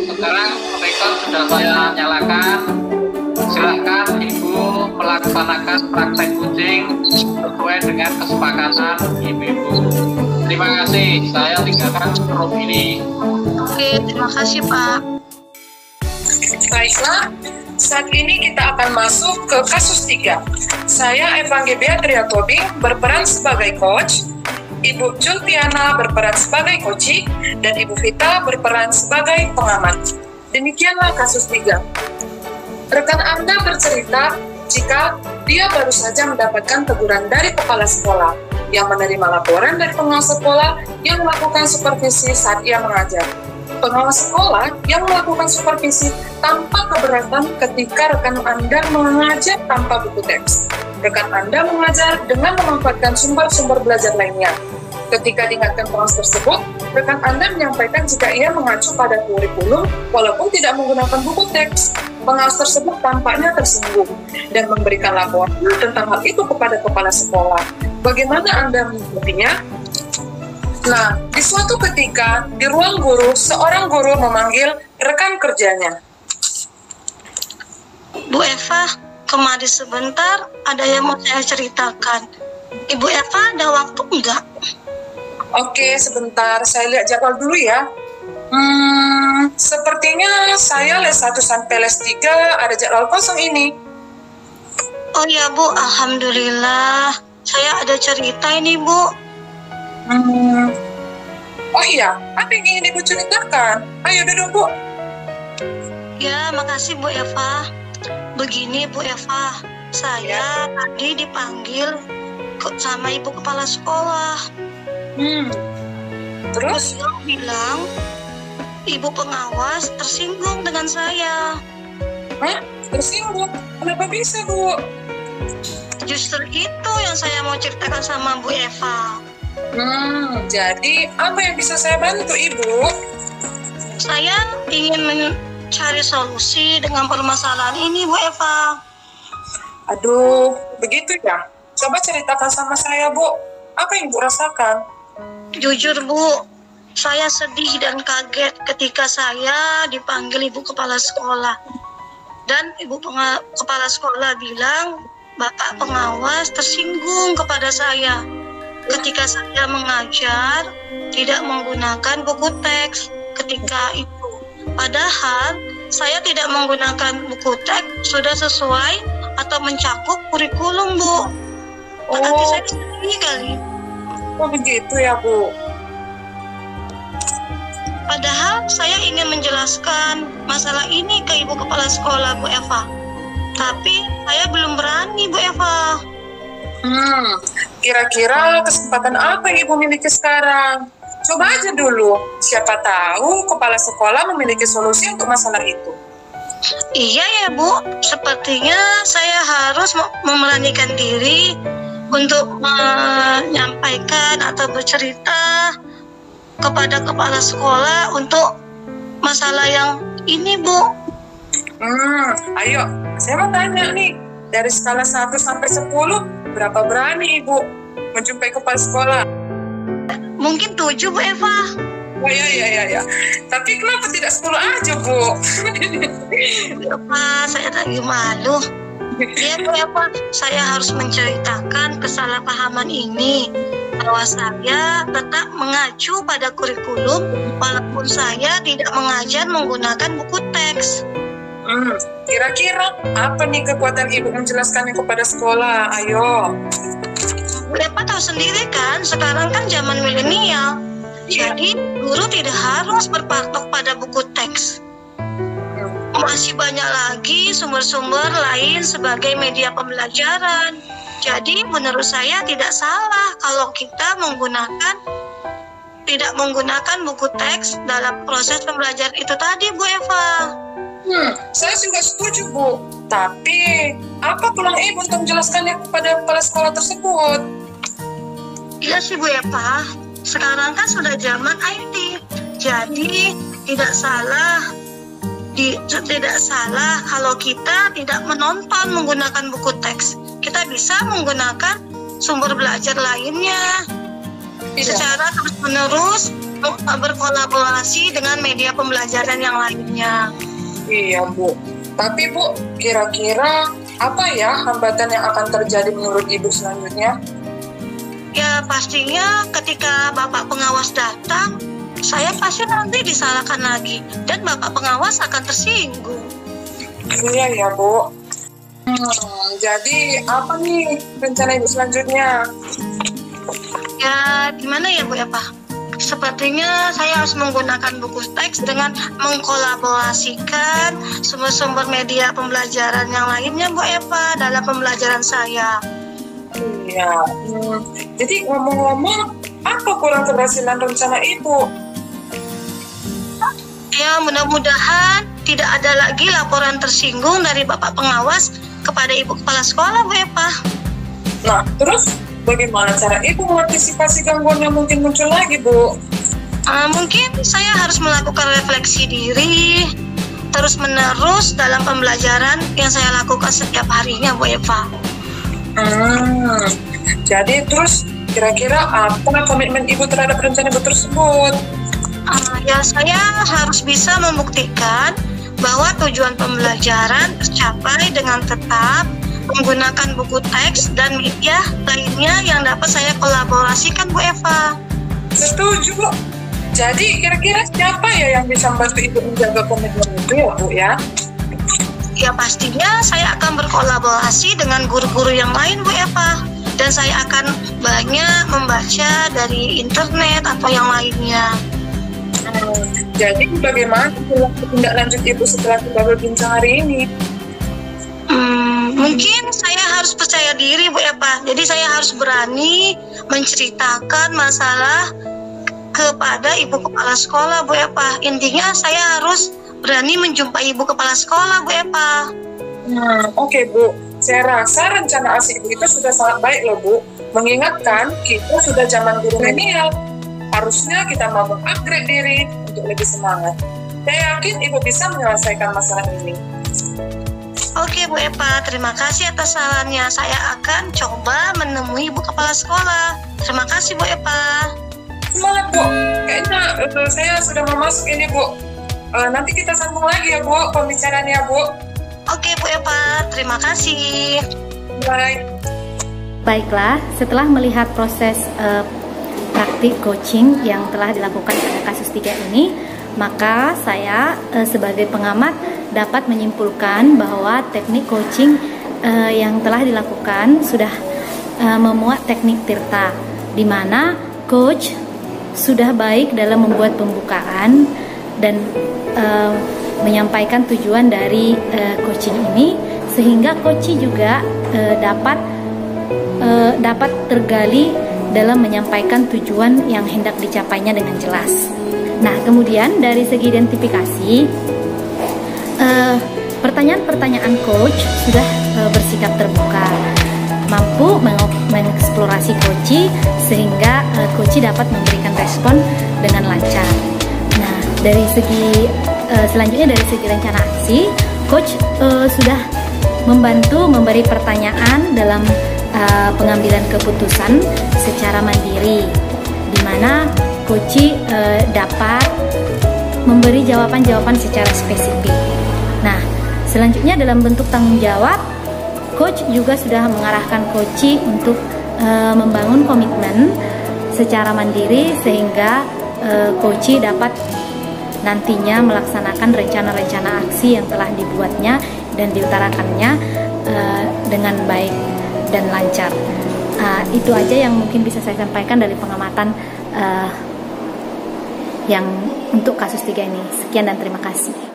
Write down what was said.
Sekarang rekor sudah saya nyalakan. Silakan Ibu melaksanakan praktek kucing sesuai dengan kesepakatan Ibu-Ibu. Terima kasih. Saya tinggalkan room ini. Oke, terima kasih Pak. Baiklah, saat ini kita akan masuk ke kasus 3. Saya Evangge Beatria Tobing berperan sebagai coach, Ibu Julpiana berperan sebagai coachee, dan Ibu Vita berperan sebagai pengamat. Demikianlah kasus 3. Rekan Anda bercerita jika dia baru saja mendapatkan teguran dari kepala sekolah yang menerima laporan dari pengawas sekolah yang melakukan supervisi saat ia mengajar. Pengawas sekolah yang melakukan supervisi tanpa keberatan ketika rekan Anda mengajar tanpa buku teks. Rekan Anda mengajar dengan memanfaatkan sumber-sumber belajar lainnya. Ketika diingatkan pengawas tersebut, rekan Anda menyampaikan jika ia mengacu pada kurikulum walaupun tidak menggunakan buku teks. Pengawas tersebut tampaknya tersinggung dan memberikan laporan tentang hal itu kepada kepala sekolah. Bagaimana Anda menyikapinya? Nah, di suatu ketika, di ruang guru, seorang guru memanggil rekan kerjanya. Bu Eva, kemari sebentar, ada yang mau saya ceritakan. Ibu Eva ada waktu enggak? Oke, sebentar, saya lihat jadwal dulu ya. Sepertinya saya les 1 sampai les 3 ada jadwal kosong ini. Oh ya Bu, alhamdulillah. Saya ada cerita ini Bu. Oh iya, apa yang ingin Ibu ceritakan? Ayo duduk, Bu. Ya, makasih Bu Eva. Begini Bu Eva, saya tadi dipanggil sama Ibu Kepala Sekolah. Terus? Beliau bilang, Ibu pengawas tersinggung dengan saya. Hah? Tersinggung? Kenapa bisa, Bu? Justru itu yang saya mau ceritakan sama Bu Eva. Jadi apa yang bisa saya bantu, Ibu? Saya ingin mencari solusi dengan permasalahan ini, Bu Eva. Aduh, begitu ya? Coba ceritakan sama saya, Bu. Apa yang Ibu rasakan? Jujur, Bu, saya sedih dan kaget ketika saya dipanggil Ibu Kepala Sekolah. Dan Ibu Kepala Sekolah bilang, Bapak pengawas tersinggung kepada saya ketika saya mengajar tidak menggunakan buku teks ketika itu. Padahal saya tidak menggunakan buku teks sudah sesuai atau mencakup kurikulum, Bu. Hati saya sedih kali. Oh begitu ya, Bu. Padahal saya ingin menjelaskan masalah ini ke Ibu Kepala Sekolah, Bu Eva. Tapi saya belum berani, Bu Eva. Kira-kira kesempatan apa yang Ibu miliki sekarang? Coba aja dulu, siapa tahu kepala sekolah memiliki solusi untuk masalah itu. Iya ya Bu, sepertinya saya harus memberanikan diri untuk menyampaikan atau bercerita kepada kepala sekolah untuk masalah yang ini, Bu. Ayo, saya mau tanya nih, dari skala 1 sampai 10, berapa berani Ibu menjumpai kepala sekolah? Mungkin 7, Bu Eva. Oh ya. Tapi kenapa tidak 10 aja, Bu? Bu Eva, saya lagi malu. Ya, Bu Eva, saya harus menceritakan kesalahpahaman ini. Bahwa saya tetap mengacu pada kurikulum walaupun saya tidak mengajar menggunakan buku teks. Kira-kira apa nih kekuatan Ibu menjelaskannya kepada sekolah? Ayo. Bu Eva tahu sendiri kan, sekarang kan zaman milenial. Jadi guru tidak harus berpatok pada buku teks. Masih banyak lagi sumber-sumber lain sebagai media pembelajaran. Jadi menurut saya tidak salah kalau kita tidak menggunakan buku teks dalam proses pembelajaran itu tadi, Bu Eva. Saya juga setuju, Bu. Tapi apa peluang Ibu untuk menjelaskannya kepada kepala sekolah tersebut? Iya sih, Bu Eva. Sekarang kan sudah zaman IT. Jadi tidak salah kalau kita tidak menonton menggunakan buku teks. Kita bisa menggunakan sumber belajar lainnya secara terus-menerus berkolaborasi dengan media pembelajaran yang lainnya. Iya, Bu. Tapi Bu, kira-kira apa ya hambatan yang akan terjadi menurut Ibu selanjutnya? Ya pastinya ketika Bapak pengawas datang, saya pasti nanti disalahkan lagi dan Bapak pengawas akan tersinggung. Iya ya, Bu. Jadi apa nih rencana Ibu selanjutnya? Ya gimana ya Bu ya Pak? Sepertinya saya harus menggunakan buku teks dengan mengkolaborasikan sumber-sumber media pembelajaran yang lainnya Bu Eva dalam pembelajaran saya. Iya. Jadi ngomong-ngomong, apa kurang keberhasilan rencana Ibu? Ya mudah-mudahan tidak ada lagi laporan tersinggung dari Bapak pengawas kepada Ibu Kepala Sekolah Bu Eva. Nah, terus bagaimana cara Ibu mengantisipasi gangguan yang mungkin muncul lagi, Bu? Mungkin saya harus melakukan refleksi diri terus-menerus dalam pembelajaran yang saya lakukan setiap harinya, Bu Eva. Jadi terus kira-kira apa komitmen Ibu terhadap rencana Ibu tersebut? Ya saya harus bisa membuktikan bahwa tujuan pembelajaran tercapai dengan tetap menggunakan buku teks dan media lainnya yang dapat saya kolaborasikan, Bu Eva. Setuju, Bu. Jadi kira-kira siapa ya yang bisa membantu Ibu menjaga komitmen itu ya, Bu ya? Ya pastinya saya akan berkolaborasi dengan guru-guru yang lain, Bu Eva. Dan saya akan banyak membaca dari internet atau yang lainnya. Jadi bagaimana tindak lanjut Ibu setelah kita berbincang hari ini? Mungkin saya harus percaya diri, Bu Eva. Jadi saya harus berani menceritakan masalah kepada Ibu Kepala Sekolah, Bu Eva. Intinya saya harus berani menjumpai Ibu Kepala Sekolah, Bu Eva. Oke, Bu. Saya rasa rencana ASI Ibu itu sudah sangat baik loh, Bu. Mengingatkan kita sudah zaman guru milenial. Harusnya kita mau mengupgrade diri untuk lebih semangat. Saya yakin Ibu bisa menyelesaikan masalah ini. Oke, Bu Eva, terima kasih atas sarannya. Saya akan coba menemui Ibu Kepala Sekolah. Terima kasih, Bu Eva. Semangat, Bu. Kayaknya saya sudah mau masuk ini, Bu. Nanti kita sambung lagi ya, Bu, pembicaraannya, Bu. Oke, Bu Eva, terima kasih. Bye. Baiklah, setelah melihat proses praktik coaching yang telah dilakukan pada kasus 3 ini, maka saya sebagai pengamat dapat menyimpulkan bahwa teknik coaching yang telah dilakukan sudah memuat teknik Tirta, di mana coach sudah baik dalam membuat pembukaan dan menyampaikan tujuan dari coaching ini, sehingga coach juga dapat tergali dalam menyampaikan tujuan yang hendak dicapainya dengan jelas. Nah, kemudian dari segi identifikasi, pertanyaan-pertanyaan coach sudah bersikap terbuka, mampu mengeksplorasi coach sehingga coach dapat memberikan respon dengan lancar. Nah, dari segi selanjutnya dari segi rencana aksi, coach sudah membantu memberi pertanyaan dalam pengambilan keputusan secara mandiri, di mana coach dapat memberi jawaban-jawaban secara spesifik. Nah, selanjutnya dalam bentuk tanggung jawab, coach juga sudah mengarahkan coach untuk membangun komitmen secara mandiri sehingga coach dapat nantinya melaksanakan rencana-rencana aksi yang telah dibuatnya dan diutarakannya dengan baik dan lancar. Itu aja yang mungkin bisa saya sampaikan dari pengamatan yang untuk kasus 3 ini. Sekian dan terima kasih.